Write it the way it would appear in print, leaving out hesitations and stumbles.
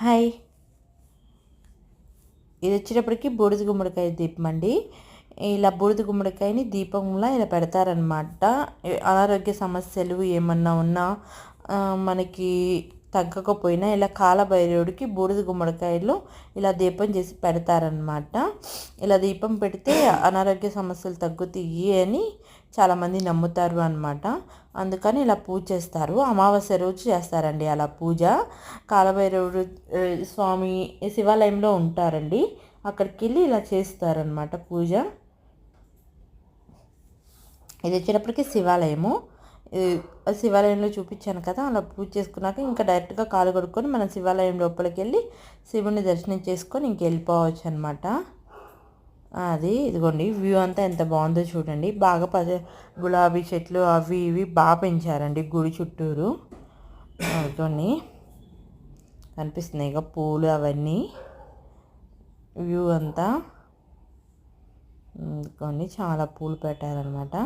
Hi. ఇది వచ్చేటప్పటికి బూడిద గుమ్మడికాయ దీపం అండి. ఇలా బూడిద గుమ్మడికాయని దీపంలా ఇలా పెడతారనమాట. అనారోగ్య సమస్యలు ఏమన్నా ఉన్నా మనకి తగ్గకపోయినా ఇలా కాలభైరవుడికి బూడిద గుమ్మడికాయలో ఇలా దీపం చేసి పెడతారనమాట. ఇలా దీపం పెడితే అనారోగ్య సమస్యలు తగ్గుతాయి అని చాలామంది నమ్ముతారు అనమాట. అందుకని ఇలా పూజ చేస్తారు. అమావాస్య రోజు చేస్తారండి అలా పూజ. కాలభైరవుడు స్వామి శివాలయంలో ఉంటారండి. అక్కడికి వెళ్ళి ఇలా చేస్తారనమాట పూజ. ఇది వచ్చేటప్పటికి శివాలయము. శివాలయంలో చూపించాను కదా, అలా పూజ చేసుకున్నాక ఇంకా డైరెక్ట్గా కాలు కడుక్కొని మనం శివాలయం లోపలికి వెళ్ళి శివుని దర్శనం చేసుకొని ఇంక వెళ్ళిపోవచ్చు అనమాట. అది ఇదిగోండి వ్యూ అంతా ఎంత బాగుందో చూడండి. బాగా గులాబీ చెట్లు అవి ఇవి బాగా పెంచారండి గుడి చుట్టూరు. అదిగోండి కనిపిస్తున్నాయి ఇక పూలు అవన్నీ. వ్యూ అంతా ఇదిగోండి చాలా పూలు పెట్టారనమాట.